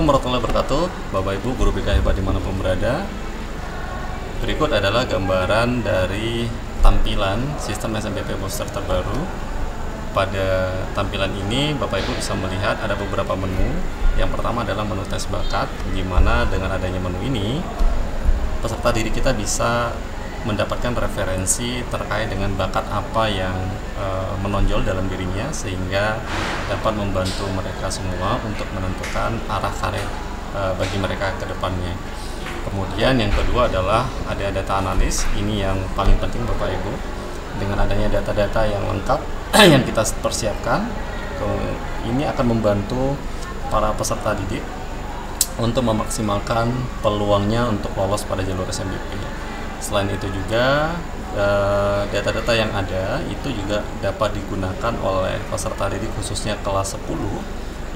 Assalamualaikum warahmatullahi wabarakatuh, Bapak Ibu guru BK hebat dimanapun berada. Berikut adalah gambaran dari tampilan sistem SNBP booster terbaru. Pada tampilan ini Bapak Ibu bisa melihat ada beberapa menu. Yang pertama adalah menu tes bakat, di mana dengan adanya menu ini peserta didik kita bisa mendapatkan referensi terkait dengan bakat apa yang menonjol dalam dirinya, sehingga dapat membantu mereka semua untuk menentukan arah karir bagi mereka ke depannya. Kemudian yang kedua adalah ada data analis. Ini yang paling penting Bapak Ibu. Dengan adanya data-data yang lengkap yang kita persiapkan, ini akan membantu para peserta didik untuk memaksimalkan peluangnya untuk lolos pada jalur SNBP. Selain itu juga data-data yang ada itu juga dapat digunakan oleh peserta didik khususnya kelas 10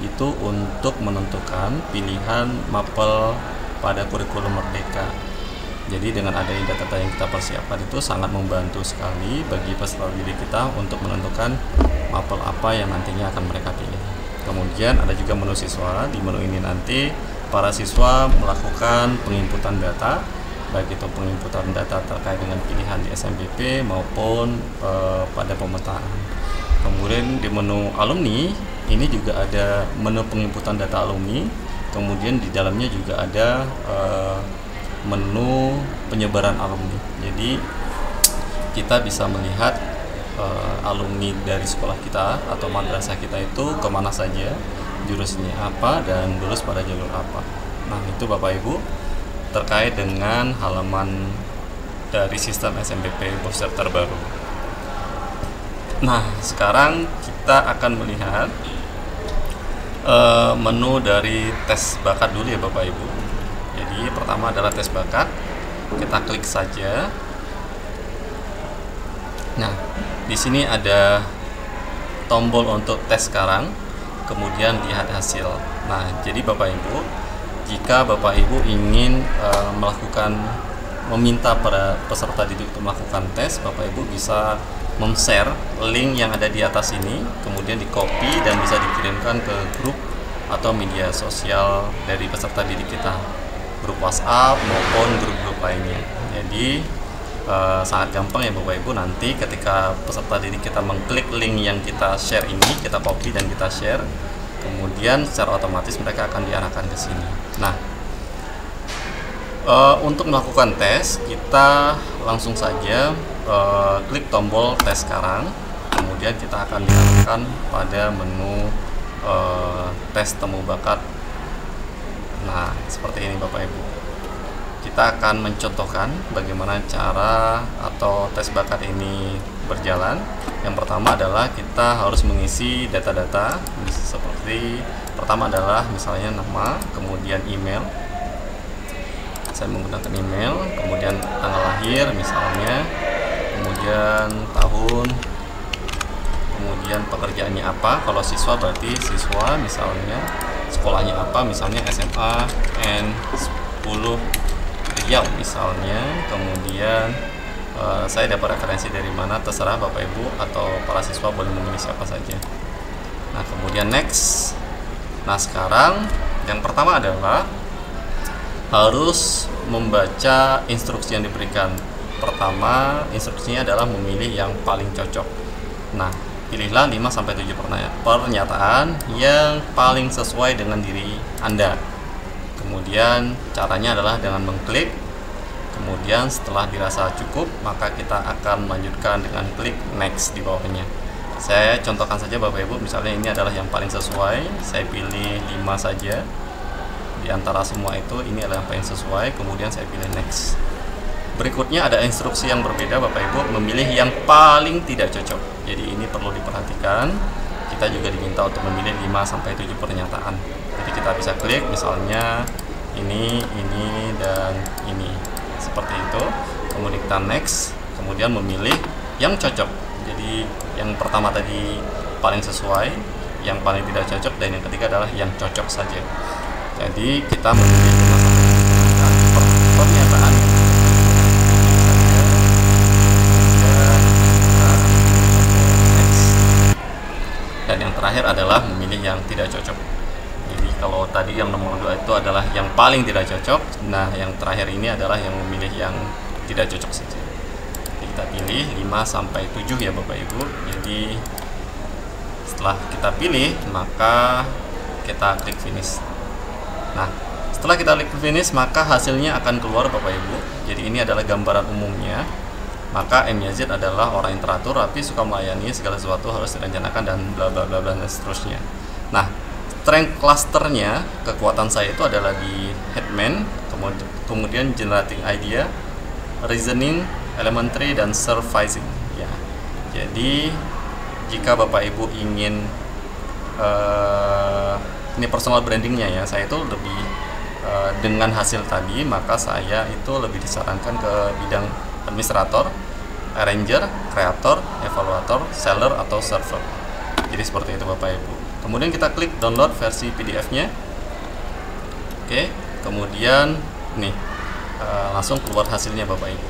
itu untuk menentukan pilihan mapel pada kurikulum merdeka. Jadi dengan adanya data-data yang kita persiapkan itu sangat membantu sekali bagi peserta didik kita untuk menentukan mapel apa yang nantinya akan mereka pilih. Kemudian ada juga menu siswa. Di menu ini nanti para siswa melakukan penginputan data, baik itu penginputan data terkait dengan pilihan di SNBP maupun pada pemetaan. Kemudian di menu alumni ini juga ada menu penginputan data alumni. Kemudian di dalamnya juga ada menu penyebaran alumni. Jadi kita bisa melihat alumni dari sekolah kita atau madrasah kita itu kemana saja, jurusnya apa, dan lulus pada jalur apa. Nah itu Bapak Ibu terkait dengan halaman dari sistem SNBP booster terbaru. Nah sekarang kita akan melihat menu dari tes bakat dulu ya Bapak Ibu. Jadi pertama adalah tes bakat, kita klik saja. Nah di sini ada tombol untuk tes sekarang, kemudian lihat hasil. Nah jadi Bapak Ibu, jika Bapak Ibu ingin meminta para peserta didik untuk melakukan tes, Bapak Ibu bisa share link yang ada di atas ini, kemudian di copy dan bisa dikirimkan ke grup atau media sosial dari peserta didik kita, grup WhatsApp maupun grup-grup lainnya. Jadi sangat gampang ya Bapak Ibu. Nanti ketika peserta didik kita mengklik link yang kita share ini, kita copy dan kita share, kemudian secara otomatis mereka akan diarahkan ke sini. Nah, untuk melakukan tes, kita langsung saja klik tombol tes sekarang, kemudian kita akan diarahkan pada menu tes temu bakat. Nah, seperti ini Bapak Ibu. Kita akan mencontohkan bagaimana cara atau tes bakat ini berjalan. Yang pertama adalah kita harus mengisi data-data, seperti pertama adalah misalnya nama, kemudian email. Saya menggunakan email, kemudian tanggal lahir misalnya, kemudian tahun, kemudian pekerjaannya apa. Kalau siswa berarti siswa misalnya, sekolahnya apa, misalnya SMA N10 Riau misalnya. Kemudian saya dapat referensi dari mana, terserah Bapak Ibu atau para siswa boleh memilih siapa saja. Nah kemudian next. Nah sekarang yang pertama adalah harus membaca instruksi yang diberikan. Pertama, instruksinya adalah memilih yang paling cocok. Nah, pilihlah 5-7 pernyataan yang paling sesuai dengan diri Anda. Kemudian caranya adalah dengan mengklik. Kemudian setelah dirasa cukup, maka kita akan melanjutkan dengan klik next di bawahnya. Saya contohkan saja Bapak Ibu, misalnya ini adalah yang paling sesuai. Saya pilih 5 saja. Di antara semua itu, ini adalah yang paling sesuai. Kemudian saya pilih next. Berikutnya ada instruksi yang berbeda Bapak Ibu, memilih yang paling tidak cocok. Jadi ini perlu diperhatikan. Kita juga diminta untuk memilih 5-7 pernyataan. Jadi kita bisa klik misalnya ini, dan ini. Seperti itu. Kemudian kita next, kemudian memilih yang cocok. Jadi yang pertama tadi paling sesuai, yang paling tidak cocok, dan yang ketiga adalah yang cocok saja. Jadi kita memilih 5-7 pernyataan. Dan yang terakhir adalah memilih yang tidak cocok. Jadi Kalau tadi yang nomor 2 itu adalah yang paling tidak cocok, nah yang terakhir ini adalah yang memilih yang tidak cocok saja. Jadi kita pilih 5 sampai 7 ya Bapak Ibu. Jadi setelah kita pilih, maka kita klik finish. Nah, setelah kita klik finish, maka hasilnya akan keluar Bapak Ibu. Jadi ini adalah gambaran umumnya. Maka MYZ adalah orang yang teratur, rapi, suka melayani, segala sesuatu harus direncanakan, dan bla bla bla bla dan seterusnya. Nah, strength clusternya, kekuatan saya itu adalah di Headman, kemudian generating idea, reasoning, elementary, dan surviving ya. Jadi jika Bapak Ibu ingin ini personal brandingnya ya, saya itu lebih dengan hasil tadi, maka saya itu lebih disarankan ke bidang administrator, arranger, kreator, evaluator, seller, atau server. Jadi seperti itu Bapak Ibu. Kemudian kita klik download versi PDF-nya. Oke, kemudian nih langsung keluar hasilnya Bapak Ibu.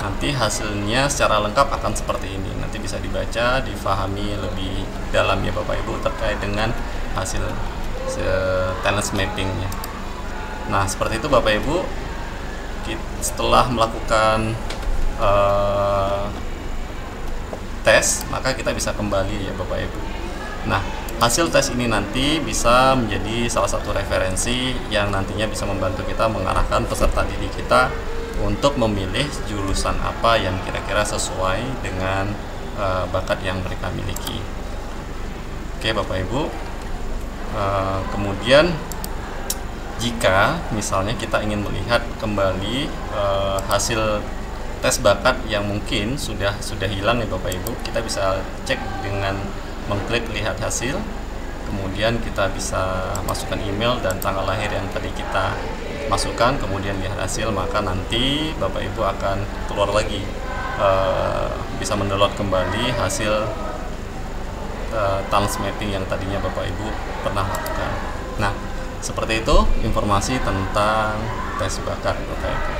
Nanti hasilnya secara lengkap akan seperti ini. Nanti bisa dibaca, difahami lebih dalam ya Bapak Ibu terkait dengan hasil talent mappingnya. Nah, seperti itu Bapak Ibu. Setelah melakukan tes, maka kita bisa kembali ya Bapak Ibu. Nah, hasil tes ini nanti bisa menjadi salah satu referensi yang nantinya bisa membantu kita mengarahkan peserta didik kita untuk memilih jurusan apa yang kira-kira sesuai dengan bakat yang mereka miliki. Oke Bapak Ibu, kemudian jika misalnya kita ingin melihat kembali hasil tes bakat yang mungkin sudah hilang ya Bapak Ibu, kita bisa cek dengan mengklik lihat hasil, kemudian kita bisa masukkan email dan tanggal lahir yang tadi kita masukkan, kemudian lihat hasil, maka nanti Bapak Ibu akan keluar lagi bisa mendownload kembali hasil talent mapping yang tadinya Bapak Ibu pernah lakukan. Nah, seperti itu informasi tentang tes bakat Bapak Ibu.